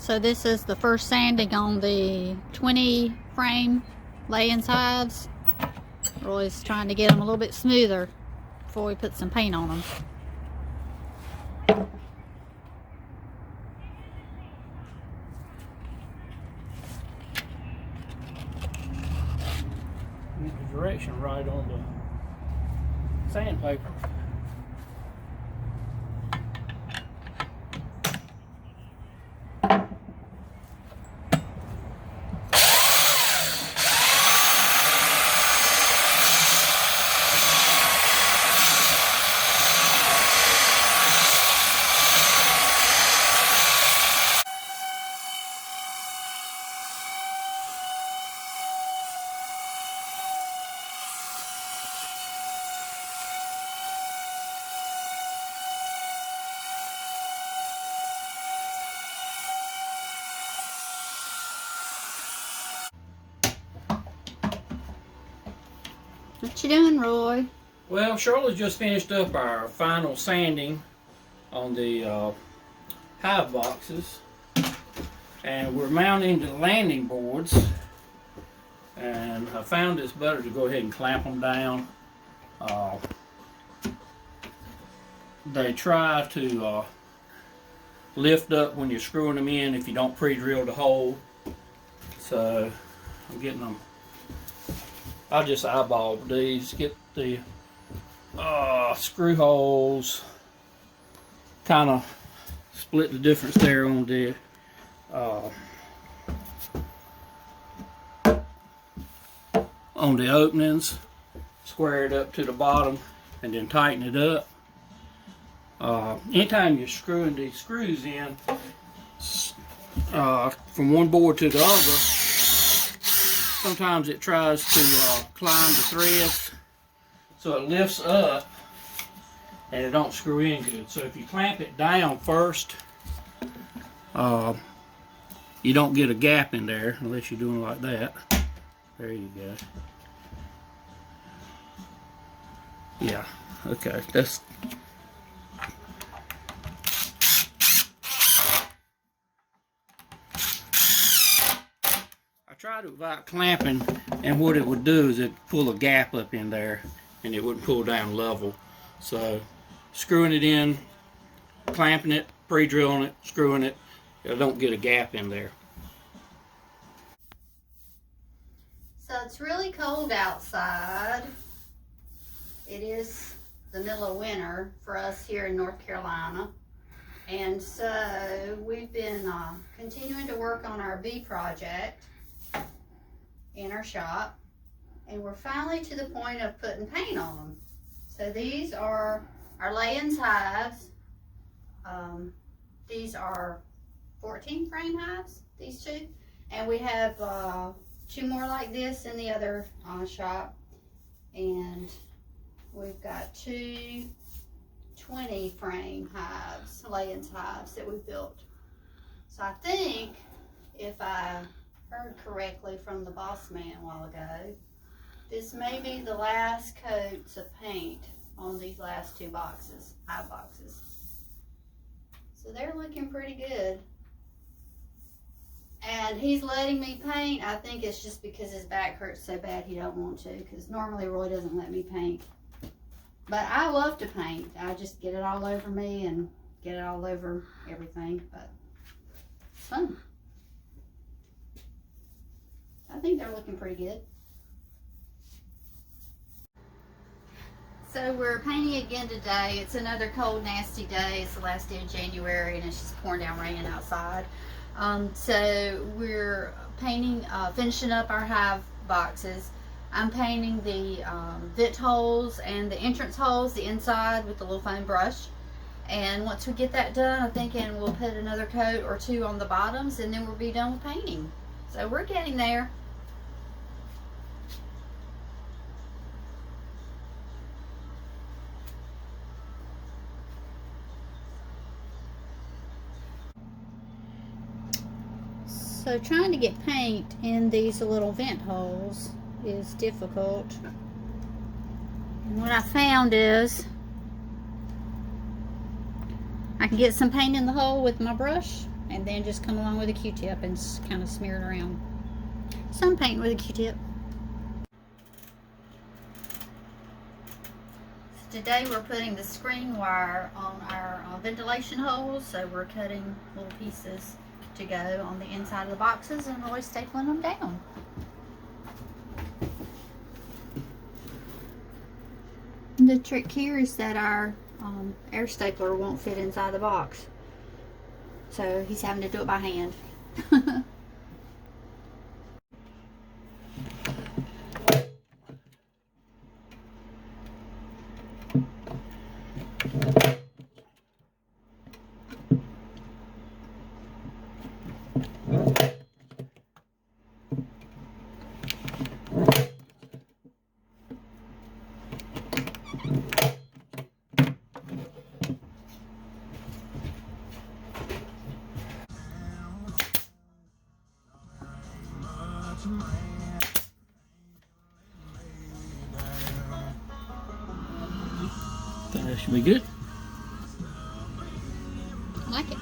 So this is the first sanding on the 20 frame Layens hives. Roy's trying to get them a little bit smoother before we put some paint on them. Get the direction right on the sandpaper. What you doing, Roy? Well, Shirley just finished up our final sanding on the hive boxes, and we're mounting the landing boards, and I found it's better to go ahead and clamp them down. They try to lift up when you're screwing them in if you don't pre-drill the hole, so I'm getting them. I just eyeball these, get the screw holes, kind of split the difference there on the openings, square it up to the bottom, and then tighten it up. Anytime you're screwing these screws in from one board to the other, sometimes it tries to climb the threads, so it lifts up and it don't screw in good. So if you clamp it down first, you don't get a gap in there unless you're doing it like that. There you go. Yeah, okay, that's I tried it without clamping, and what it would do is it'd pull a gap up in there and it wouldn't pull down level. So screwing it in, clamping it, pre-drilling it, screwing it, I don't get a gap in there. So it's really cold outside. It is the middle of winter for us here in North Carolina. And so we've been continuing to work on our bee project in our shop, and we're finally to the point of putting paint on them. So these are our Layens hives. These are 14 frame hives, these two, and we have two more like this in the other shop, and we've got two 20 frame hives, Layens hives that we built. So I think, if I heard correctly from the boss man a while ago, this may be the last coats of paint on these last two boxes, hive boxes. So they're looking pretty good. And he's letting me paint. I think it's just because his back hurts so bad he don't want to, because normally Roy doesn't let me paint. But I love to paint. I just get it all over me and get it all over everything, but it's fun. I think they're looking pretty good. So we're painting again today. It's another cold, nasty day. It's the last day of January and it's just pouring down rain outside. So we're painting, finishing up our hive boxes. I'm painting the vent holes and the entrance holes, the inside, with the little foam brush. And once we get that done, I'm thinking we'll put another coat or two on the bottoms, and then we'll be done with painting. So we're getting there. So trying to get paint in these little vent holes is difficult. And what I found is I can get some paint in the hole with my brush, and then just come along with a Q-tip and kind of smear it around. So I'm painting with a Q-tip. Today we're putting the screen wire on our ventilation holes, so we're cutting little pieces to go on the inside of the boxes and really stapling them down. The trick here is that our air stapler won't fit inside the box, so he's having to do it by hand. Think that should be good. I like it.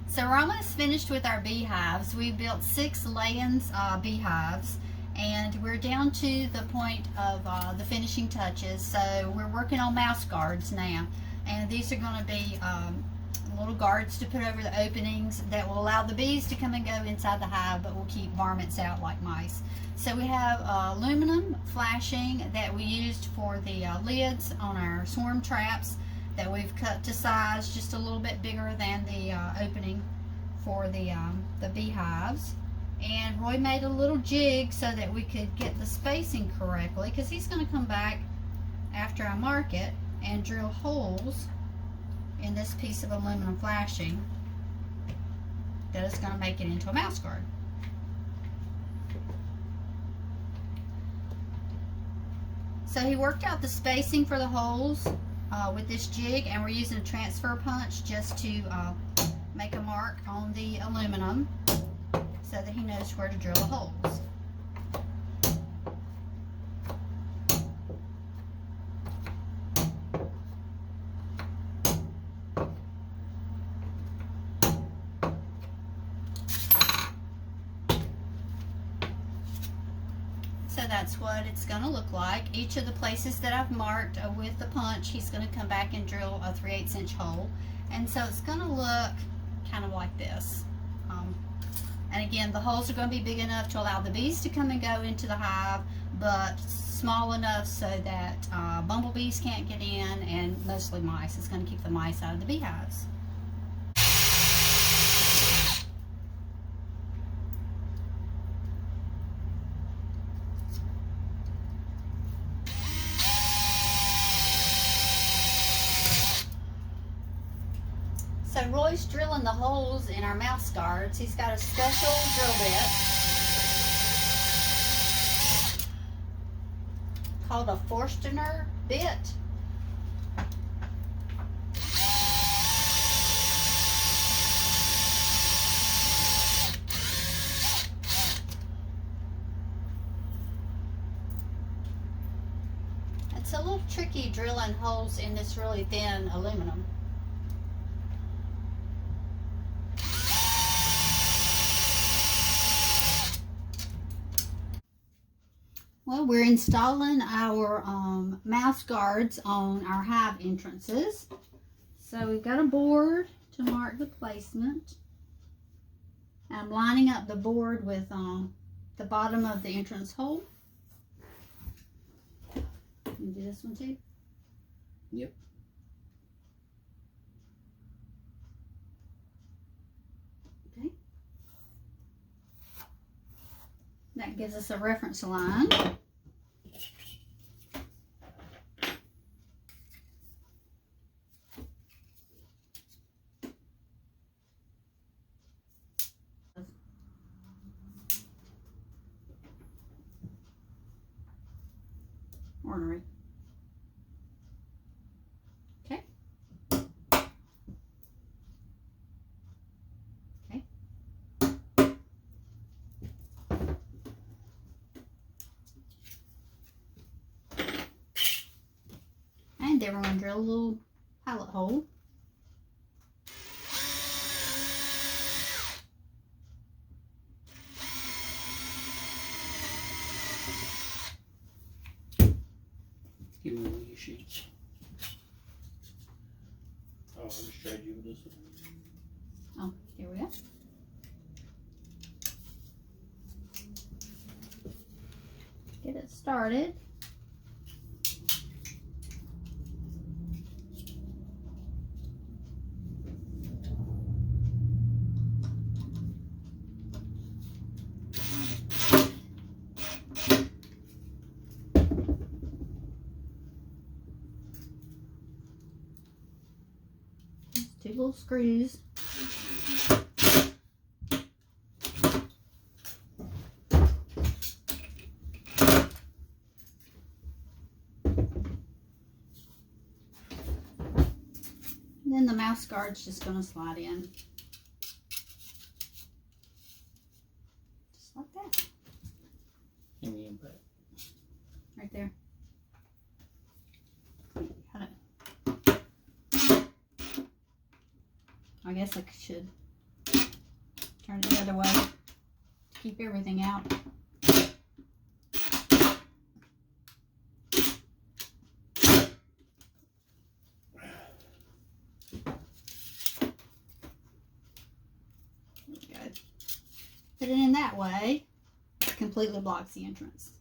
So we're almost finished with our beehives. We built 6 Layens beehives, and we're down to the point of the finishing touches. So we're working on mouse guards now, and these are going to be little guards to put over the openings that will allow the bees to come and go inside the hive, but will keep varmints out like mice. So we have aluminum flashing that we used for the lids on our swarm traps that we've cut to size just a little bit bigger than the opening for the beehives. And Roy made a little jig so that we could get the spacing correctly, because he's going to come back after I mark it and drill holes in this piece of aluminum flashing that is going to make it into a mouse guard. So he worked out the spacing for the holes with this jig, and we're using a transfer punch just to make a mark on the aluminum so that he knows where to drill the holes. So that's what it's going to look like. Each of the places that I've marked with the punch, he's going to come back and drill a 3/8 inch hole. And so it's going to look kind of like this. And again, the holes are going to be big enough to allow the bees to come and go into the hive, but small enough so that bumblebees can't get in, and mostly mice. It's going to keep the mice out of the beehives. So Roy's drilling the holes in our mouse guards. He's got a special drill bit called a Forstner bit. It's a little tricky drilling holes in this really thin aluminum. Well, we're installing our mouse guards on our hive entrances. So we've got a board to mark the placement. I'm lining up the board with the bottom of the entrance hole. You do this one too? Yep. Okay. That gives us a reference line. Ornery. Okay. Okay. And then we're going to drill a little pilot hole. Give me one of your sheets. Oh, I'll just trade you with this one. Oh, here we go. Get it started. Two little screws. And then the mouse guard's just going to slide in. Just like that. Give me a back. Right there. Got it. I guess I should turn it the other way to keep everything out. There we go. Put it in that way, it completely blocks the entrance.